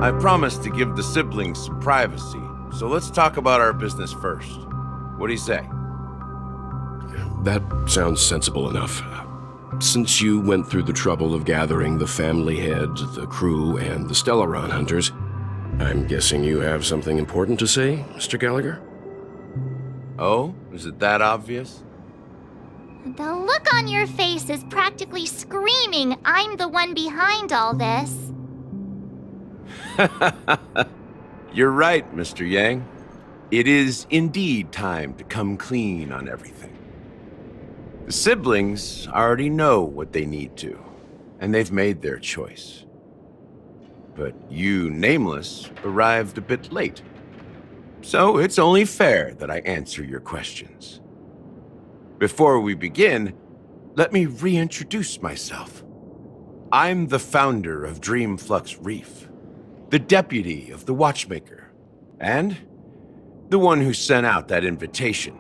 I promised to give the siblings some privacy, so let's talk about our business first. What do you say? That sounds sensible enough. Since you went through the trouble of gathering the family head, the crew, and the Stellaron hunters, I'm guessing you have something important to say, Mr. Gallagher? Oh? Is it that obvious? The look on your face is practically screaming I'm the one behind all this. You're right, Mr. Yang. It is indeed time to come clean on everything. The siblings already know what they need to, and they've made their choice. But you, Nameless, arrived a bit late. So it's only fair that I answer your questions. Before we begin, let me reintroduce myself. I'm the founder of Dreamflux Reef, the deputy of the Watchmaker, and the one who sent out that invitation.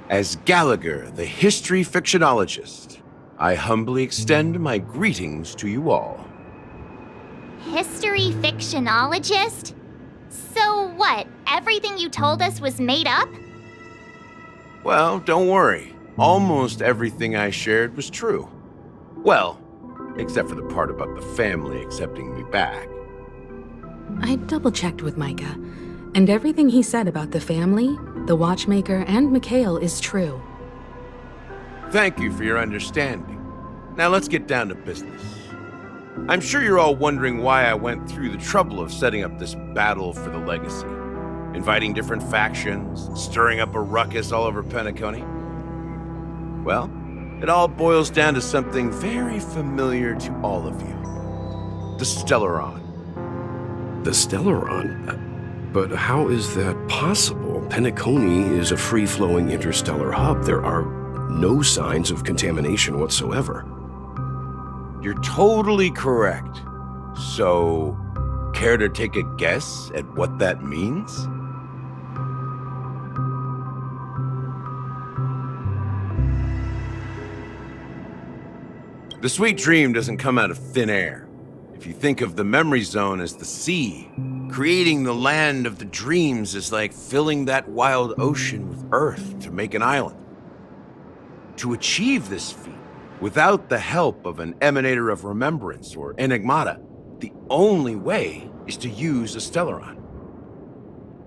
As Gallagher, the history fictionologist, I humbly extend my greetings to you all. History fictionologist? So what, everything you told us was made up? Well, don't worry. Almost everything I shared was true. Well, except for the part about the family accepting me back. I double-checked with Micah, and everything he said about the family, the Watchmaker, and Mikhail is true. Thank you for your understanding. Now let's get down to business. I'm sure you're all wondering why I went through the trouble of setting up this battle for the legacy, inviting different factions, stirring up a ruckus all over Penacony. Well, it all boils down to something very familiar to all of you. The Stellaron. The Stellaron? But how is that possible? Penacony is a free-flowing interstellar hub. There are no signs of contamination whatsoever. You're totally correct. So, care to take a guess at what that means? The sweet dream doesn't come out of thin air. If you think of the memory zone as the sea, creating the land of the dreams is like filling that wild ocean with earth to make an island. To achieve this feat, without the help of an emanator of remembrance or enigmata, the only way is to use a Stellaron.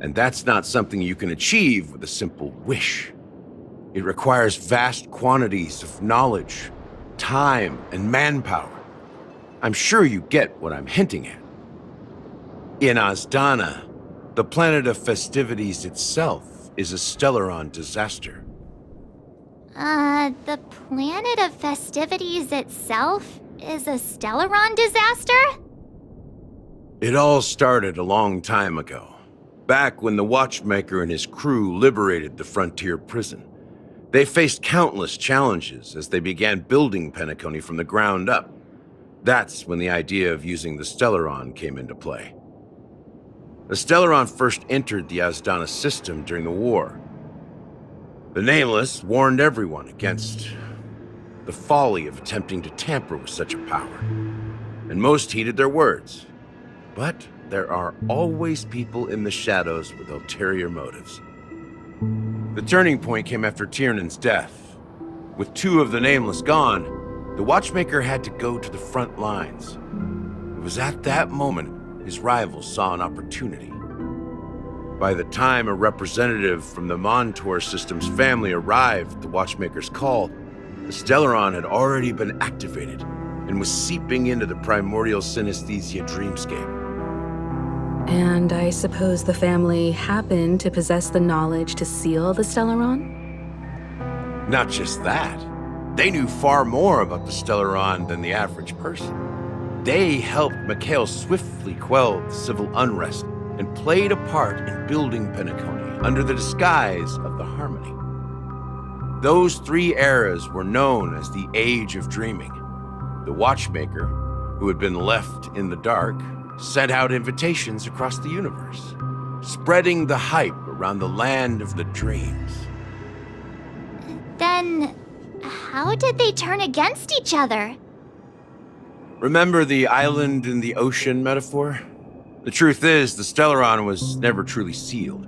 And that's not something you can achieve with a simple wish. It requires vast quantities of knowledge, time, and manpower. I'm sure you get what I'm hinting at. In Azdana, the planet of festivities itself is a Stellaron disaster. The planet of festivities itself is a Stellaron disaster? It all started a long time ago, back when the Watchmaker and his crew liberated the frontier prison. They faced countless challenges as they began building Penacony from the ground up. That's when the idea of using the Stellaron came into play. The Stellaron first entered the Azdana system during the war. The Nameless warned everyone against the folly of attempting to tamper with such a power, and most heeded their words. But there are always people in the shadows with ulterior motives. The turning point came after Tiernan's death. With two of the Nameless gone, the Watchmaker had to go to the front lines. It was at that moment his rivals saw an opportunity. By the time a representative from the Montour System's family arrived at the Watchmaker's call, the Stellaron had already been activated and was seeping into the primordial synesthesia dreamscape. And I suppose the family happened to possess the knowledge to seal the Stellaron? Not just that. They knew far more about the Stellaron than the average person. They helped Mikhail swiftly quell the civil unrest and played a part in building Penacony under the disguise of the Harmony. Those 3 eras were known as the Age of Dreaming. The Watchmaker, who had been left in the dark, sent out invitations across the universe, spreading the hype around the land of the dreams. Then, How did they turn against each other? Remember the island in the ocean metaphor? The truth is, the Stellaron was never truly sealed.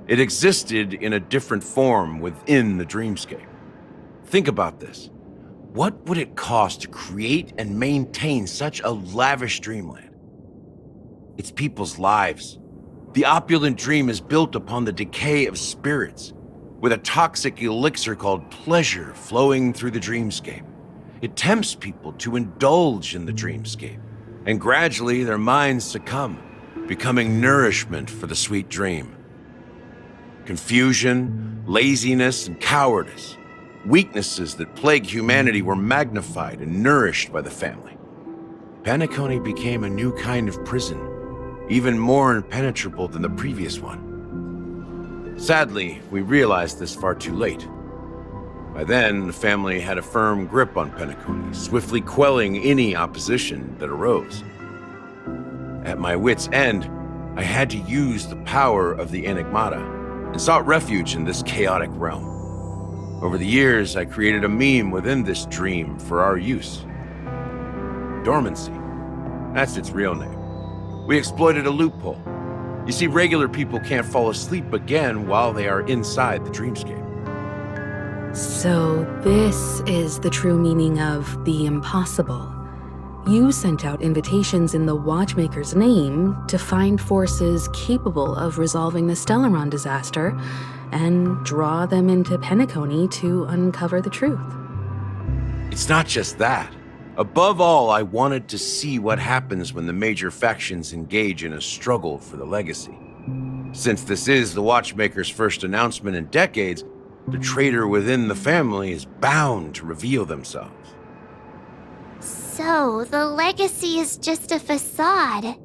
It existed in a different form within the dreamscape. Think about this. What would it cost to create and maintain such a lavish dreamland? It's people's lives. The opulent dream is built upon the decay of spirits, with a toxic elixir called pleasure flowing through the dreamscape. It tempts people to indulge in the dreamscape, and gradually their minds succumb, becoming nourishment for the sweet dream. Confusion, laziness, and cowardice, weaknesses that plague humanity, were magnified and nourished by the family. Penacony became a new kind of prison, even more impenetrable than the previous one. Sadly, we realized this far too late. By then, the family had a firm grip on Penacony, swiftly quelling any opposition that arose. At my wit's end, I had to use the power of the Enigmata and sought refuge in this chaotic realm. Over the years, I created a meme within this dream for our use. Dormancy. That's its real name. We exploited a loophole. You see, regular people can't fall asleep again while they are inside the dreamscape. So this is the true meaning of the impossible. You sent out invitations in the Watchmaker's name to find forces capable of resolving the Stellaron disaster and draw them into Penacony to uncover the truth. It's not just that. Above all, I wanted to see what happens when the major factions engage in a struggle for the legacy. Since this is the Watchmaker's first announcement in decades, the traitor within the family is bound to reveal themselves. So, the legacy is just a facade.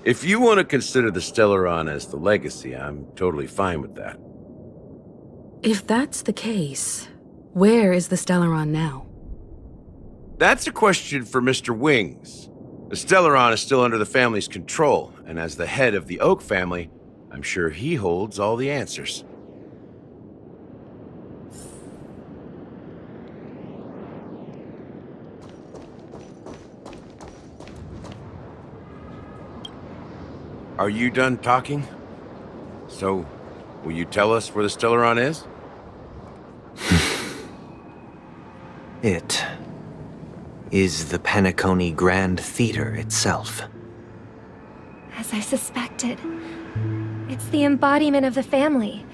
If you want to consider the Stellaron as the legacy, I'm totally fine with that. If that's the case, where is the Stellaron now? That's a question for Mr. Wings. The Stellaron is still under the family's control, and as the head of the Oak family, I'm sure he holds all the answers. Are you done talking? So, will you tell us where the Stellaron is? It is the Penacony Grand Theater itself. As I suspected, it's the embodiment of the family.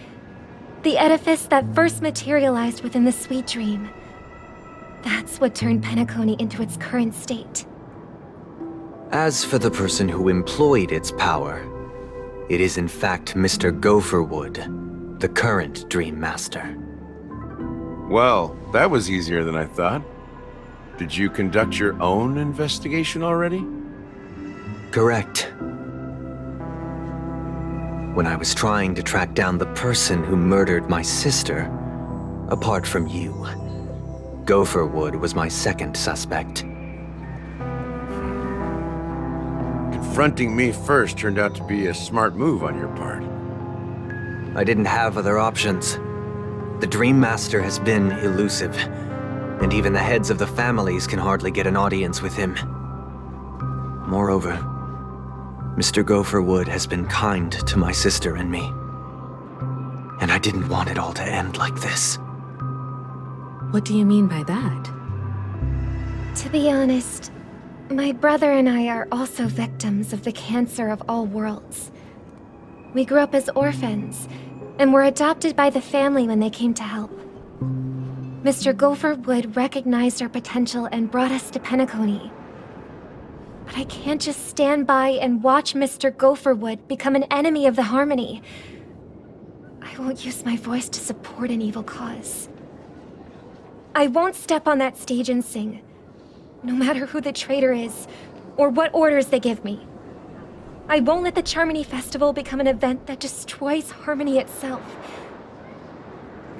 The edifice that first materialized within the sweet dream. That's what turned Penacony into its current state. As for the person who employed its power, it is in fact Mr. Gopherwood, the current Dream Master. Well, that was easier than I thought. Did you conduct your own investigation already? Correct. When I was trying to track down the person who murdered my sister, apart from you, Gopherwood was my second suspect. Confronting me first turned out to be a smart move on your part. I didn't have other options. The Dream Master has been elusive, and even the heads of the families can hardly get an audience with him. Moreover, Mr. Gopherwood has been kind to my sister and me, and I didn't want it all to end like this. What do you mean by that? To be honest, my brother and I are also victims of the cancer of all worlds. We grew up as orphans, and were adopted by the family when they came to help. Mr. Gopherwood recognized our potential and brought us to Penacony. But I can't just stand by and watch Mr. Gopherwood become an enemy of the Harmony. I won't use my voice to support an evil cause. I won't step on that stage and sing, no matter who the traitor is, or what orders they give me. I won't let the Charmony Festival become an event that destroys Harmony itself,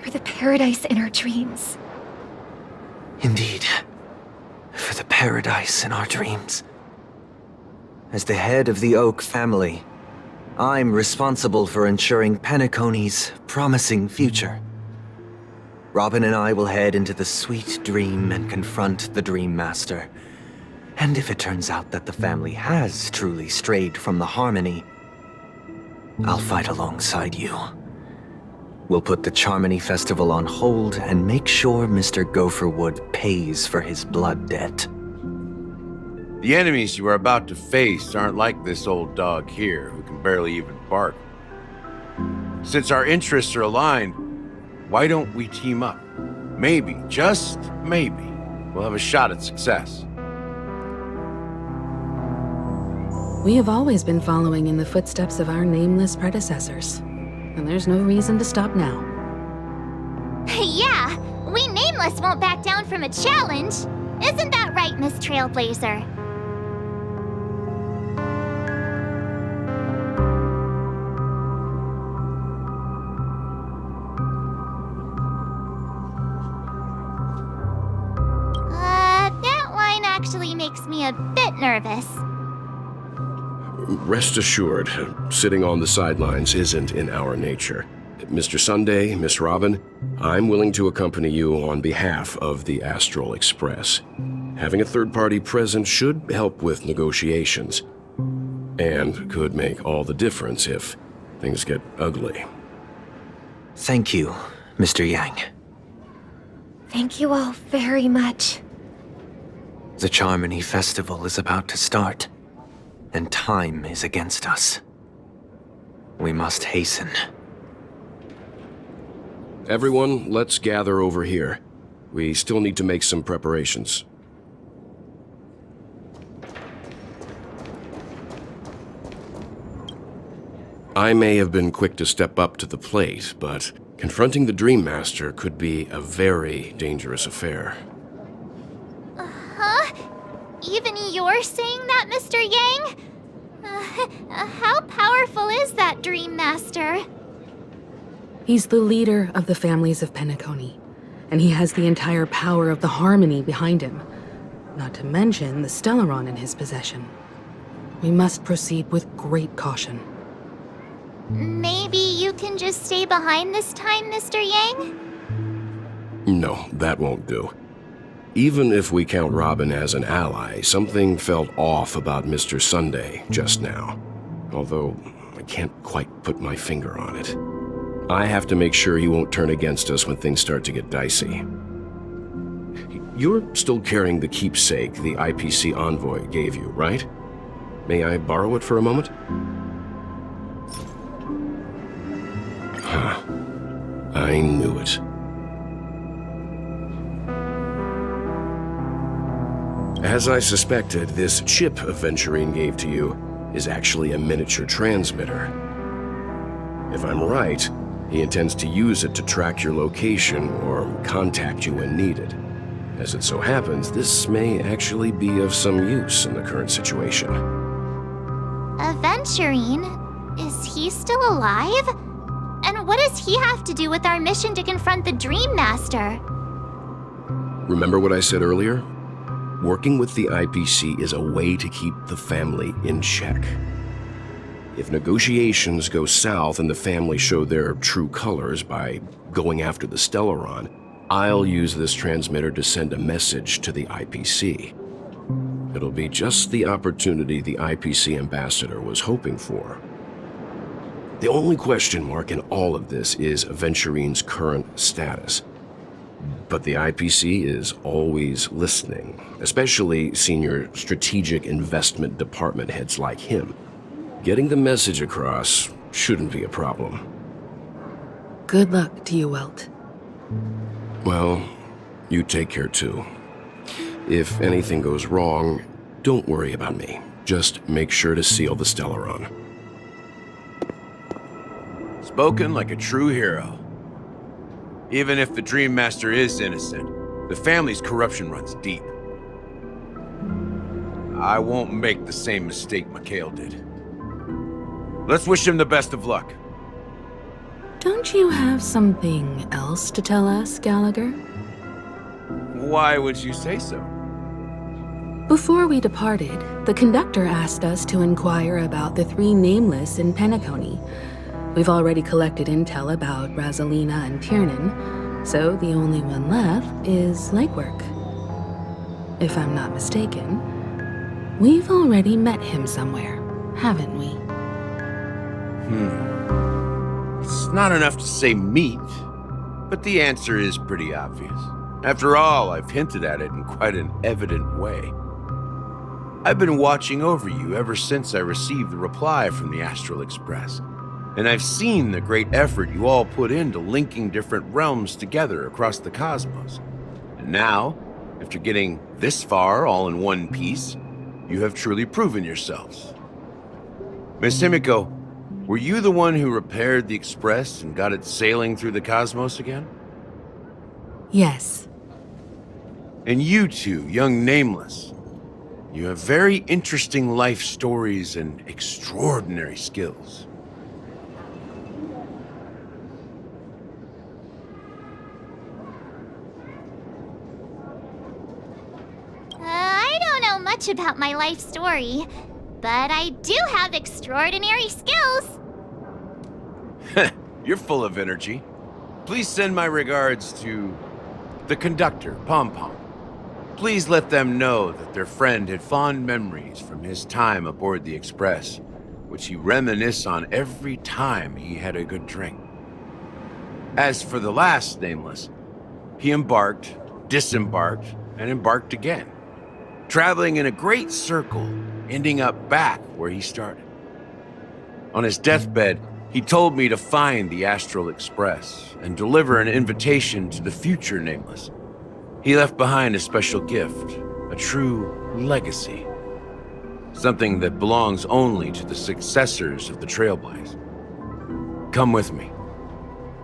or the paradise in our dreams. Indeed, for the paradise in our dreams. As the head of the Oak family, I'm responsible for ensuring Penacony's promising future. Robin and I will head into the sweet dream and confront the Dream Master. And if it turns out that the family has truly strayed from the harmony, I'll fight alongside you. We'll put the Charmony Festival on hold and make sure Mr. Gopherwood pays for his blood debt. The enemies you are about to face aren't like this old dog here, who can barely even bark. Since our interests are aligned, why don't we team up? Maybe, just maybe, we'll have a shot at success. We have always been following in the footsteps of our nameless predecessors, and there's no reason to stop now. Yeah, we Nameless won't back down from a challenge. Isn't that right, Miss Trailblazer? That line actually makes me a bit nervous. Rest assured, sitting on the sidelines isn't in our nature. Mr. Sunday, Miss Robin, I'm willing to accompany you on behalf of the Astral Express. Having a third party present should help with negotiations, and could make all the difference if things get ugly. Thank you, Mr. Yang. Thank you all very much. The Charmony Festival is about to start, and time is against us. We must hasten. Everyone, let's gather over here. We still need to make some preparations. I may have been quick to step up to the plate, but confronting the Dream Master could be a very dangerous affair. Huh? Even you're saying that, Mr. Yang? How powerful is that Dream Master? He's the leader of the families of Penacony, and he has the entire power of the Harmony behind him, not to mention the Stellaron in his possession. We must proceed with great caution. Maybe you can just stay behind this time, Mr. Yang? No, that won't do. Even if we count Robin as an ally, something felt off about Mr. Sunday just now. Although, I can't quite put my finger on it. I have to make sure he won't turn against us when things start to get dicey. You're still carrying the keepsake the IPC envoy gave you, right? May I borrow it for a moment? Huh. I knew it. As I suspected, this chip Aventurine gave to you is actually a miniature transmitter. If I'm right, he intends to use it to track your location or contact you when needed. As it so happens, this may actually be of some use in the current situation. Aventurine? Is he still alive? And what does he have to do with our mission to confront the Dream Master? Remember what I said earlier? Working with the IPC is a way to keep the family in check. If negotiations go south and the family show their true colors by going after the Stellaron, I'll use this transmitter to send a message to the IPC. It'll be just the opportunity the IPC ambassador was hoping for. The only question mark in all of this is Aventurine's current status. But the IPC is always listening, especially senior strategic investment department heads like him. Getting the message across shouldn't be a problem. Good luck to you, Welt. Well, you take care too. If anything goes wrong, don't worry about me. Just make sure to seal the Stellaron. Spoken like a true hero. Even if the Dream Master is innocent, the family's corruption runs deep. I won't make the same mistake Mikhail did. Let's wish him the best of luck. Don't you have something else to tell us, Gallagher? Why would you say so? Before we departed, the conductor asked us to inquire about the three Nameless in Penacony. We've already collected intel about Razalina and Tiernan, So the only one left is legwork. If I'm not mistaken, we've already met him somewhere, haven't we? It's not enough to say meet, but the answer is pretty obvious. After all, I've hinted at it in quite an evident way. I've been watching over you ever since I received the reply from the Astral Express, and I've seen the great effort you all put into linking different realms together across the cosmos. And now, after getting this far all in one piece, you have truly proven yourselves. Miss Himiko, were you the one who repaired the Express and got it sailing through the cosmos again? Yes. And you two, young Nameless, you have very interesting life stories and extraordinary skills. I don't know much about my life story, but I do have extraordinary skills. You're full of energy. Please send my regards to the conductor, Pom Pom. Please let them know that their friend had fond memories from his time aboard the Express, which he reminisced on every time he had a good drink. As for the last Nameless, he embarked, disembarked, and embarked again, traveling in a great circle, ending up back where he started. On his deathbed, he told me to find the Astral Express and deliver an invitation to the future Nameless. He left behind a special gift, a true legacy. Something that belongs only to the successors of the Trailblaze. Come with me.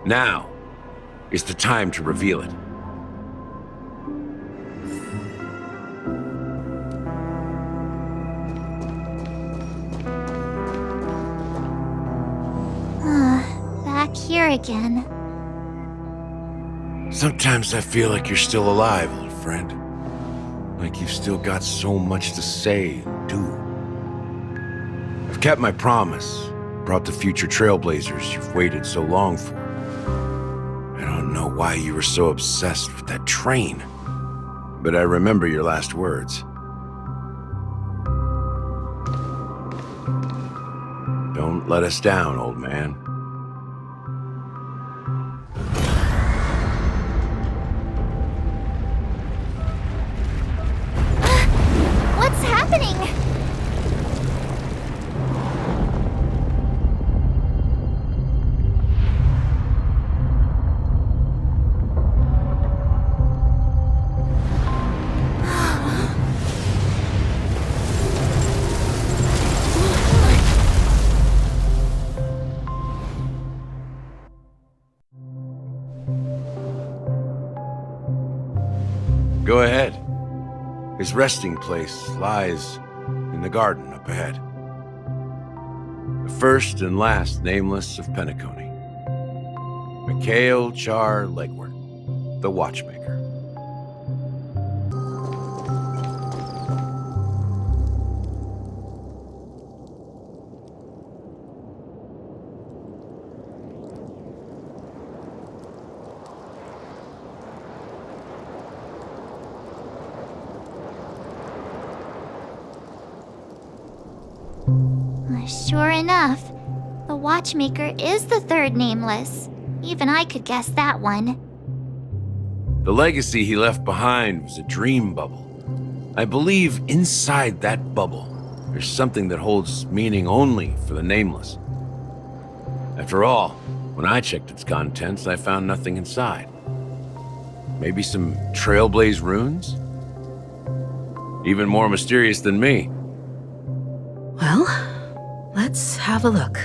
Now is the time to reveal it. Back here again. Sometimes I feel like you're still alive, old friend. Like you've still got so much to say and do. I've kept my promise, brought the future Trailblazers you've waited so long for. I don't know why you were so obsessed with that train, but I remember your last words. Don't let us down, old man. What's happening? Go ahead. His resting place lies in the garden up ahead. The first and last Nameless of Penacony. Mikhail Char Legwart, the Watchmaker. Sure enough, the Watchmaker is the third Nameless. Even I could guess that one. The legacy he left behind was a dream bubble. I believe inside that bubble, there's something that holds meaning only for the Nameless. After all, when I checked its contents, I found nothing inside. Maybe some Trailblaze runes? Even more mysterious than me. Well, let's have a look.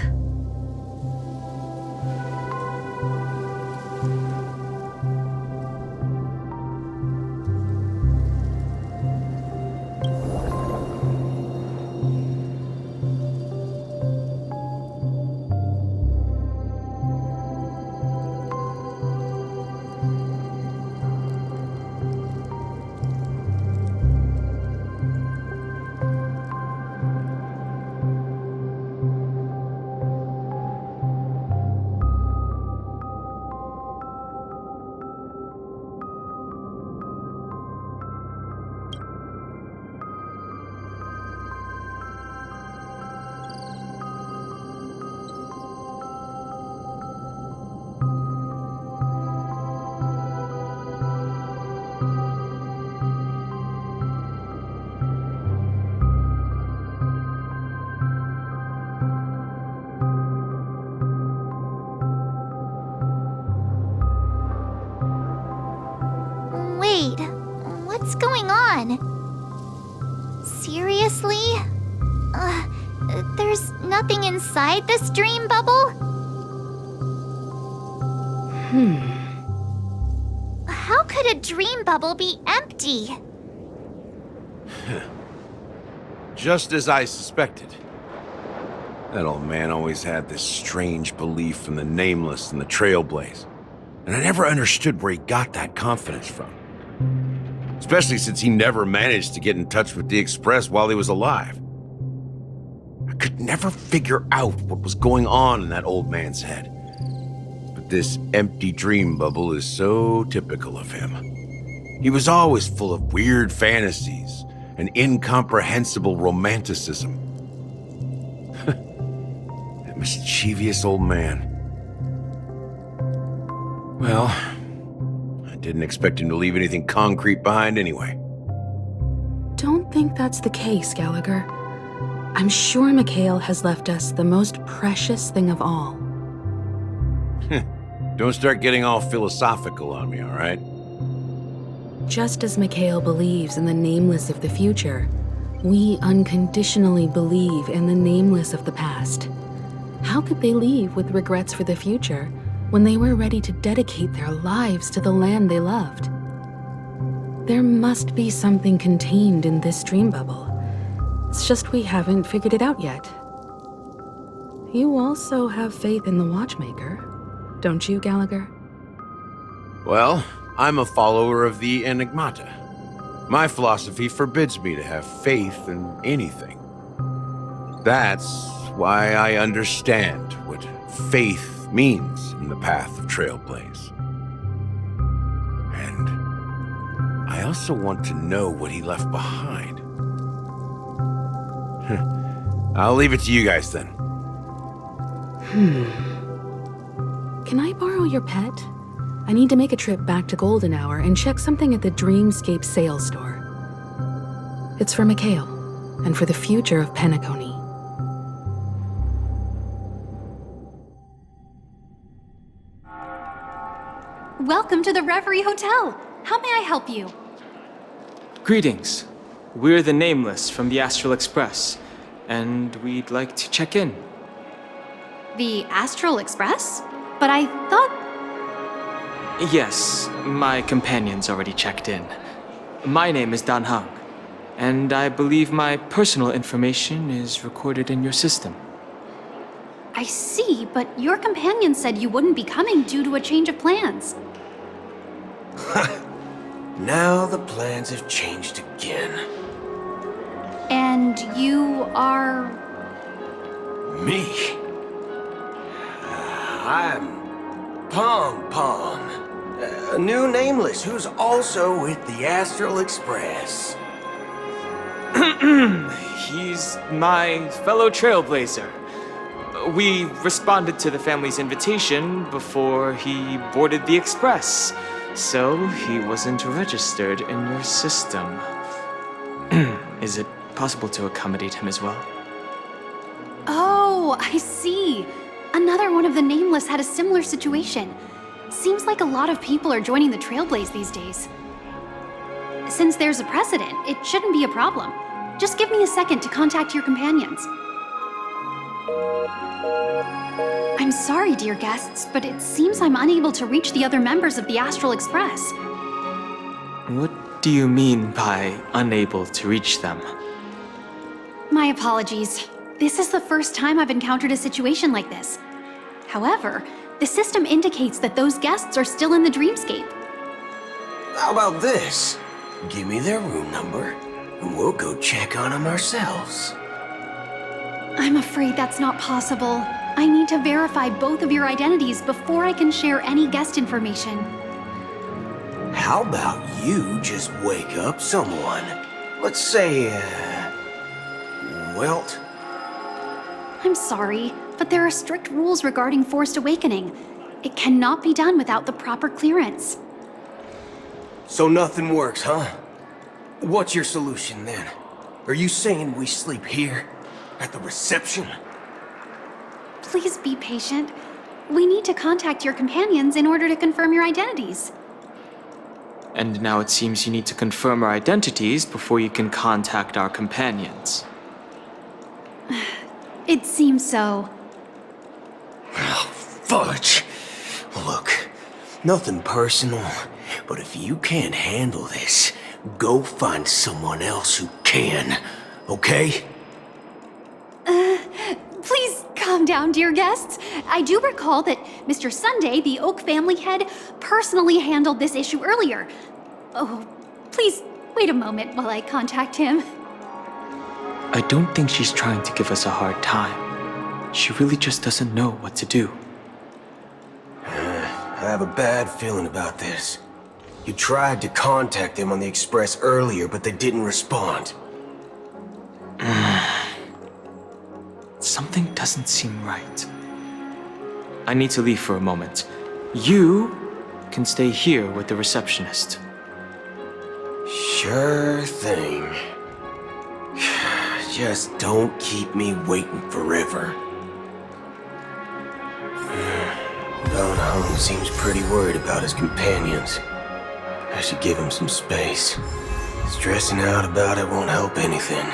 Wait, what's going on? Seriously? There's nothing inside this dream bubble? How could a dream bubble be empty? Just as I suspected. That old man always had this strange belief in the nameless and the trailblaze. And I never understood where he got that confidence from. Especially since he never managed to get in touch with the Express while he was alive. I could never figure out what was going on in that old man's head. But this empty dream bubble is so typical of him. He was always full of weird fantasies and incomprehensible romanticism. That mischievous old man. Well, I didn't expect him to leave anything concrete behind anyway. Don't think that's the case, Gallagher. I'm sure Mikhail has left us the most precious thing of all. Don't start getting all philosophical on me, all right? Just as Mikhail believes in the nameless of the future, we unconditionally believe in the nameless of the past. How could they leave with regrets for the future when they were ready to dedicate their lives to the land they loved? There must be something contained in this dream bubble. It's just we haven't figured it out yet. You also have faith in the Watchmaker, don't you, Gallagher? Well, I'm a follower of the Enigmata. My philosophy forbids me to have faith in anything. That's why I understand what faith means in the path of Trailblaze. And I also want to know what he left behind. I'll leave it to you guys then. Can I borrow your pet? I need to make a trip back to Golden Hour and check something at the Dreamscape sales store. It's for Mikhail, and for the future of Penacony. Welcome to the Reverie Hotel. How may I help you? Greetings. We're the Nameless from the Astral Express, and we'd like to check in. The Astral Express? But I thought... Yes, my companion's already checked in. My name is Dan Hung, and I believe my personal information is recorded in your system. I see, but your companion said you wouldn't be coming due to a change of plans. Now the plans have changed again. And you are... Me? I'm Pom Pom, a new nameless who's also with the Astral Express. He's my fellow trailblazer. We responded to the family's invitation before he boarded the Express, so he wasn't registered in your system. Is it possible to accommodate him as well? Oh, I see. Another one of the Nameless had a similar situation. Seems like a lot of people are joining the Trailblaze these days. Since there's a precedent, it shouldn't be a problem. Just give me a second to contact your companions. I'm sorry, dear guests, but it seems I'm unable to reach the other members of the Astral Express. What do you mean by unable to reach them? My apologies. This is the first time I've encountered a situation like this. However, the system indicates that those guests are still in the dreamscape. How about this? Give me their room number, and we'll go check on them ourselves. I'm afraid that's not possible. I need to verify both of your identities before I can share any guest information. How about you just wake up someone? Let's say, Welt? I'm sorry, but there are strict rules regarding forced awakening. It cannot be done without the proper clearance. So nothing works, huh? What's your solution then? Are you saying we sleep here? At the reception? Please be patient. We need to contact your companions in order to confirm your identities. And now it seems you need to confirm our identities before you can contact our companions. It seems so. Oh, fudge. Look, nothing personal, but if you can't handle this, go find someone else who can, okay? Please calm down, dear guests. I do recall that Mr. Sunday, the Oak family head, personally handled this issue earlier. Oh, please wait a moment while I contact him. I don't think she's trying to give us a hard time. She really just doesn't know what to do. I have a bad feeling about this. You tried to contact them on the Express earlier, but they didn't respond. Something doesn't seem right. I need to leave for a moment. You can stay here with the receptionist. Sure thing. Just don't keep me waiting forever. Don Hung seems pretty worried about his companions. I should give him some space. Stressing out about it won't help anything.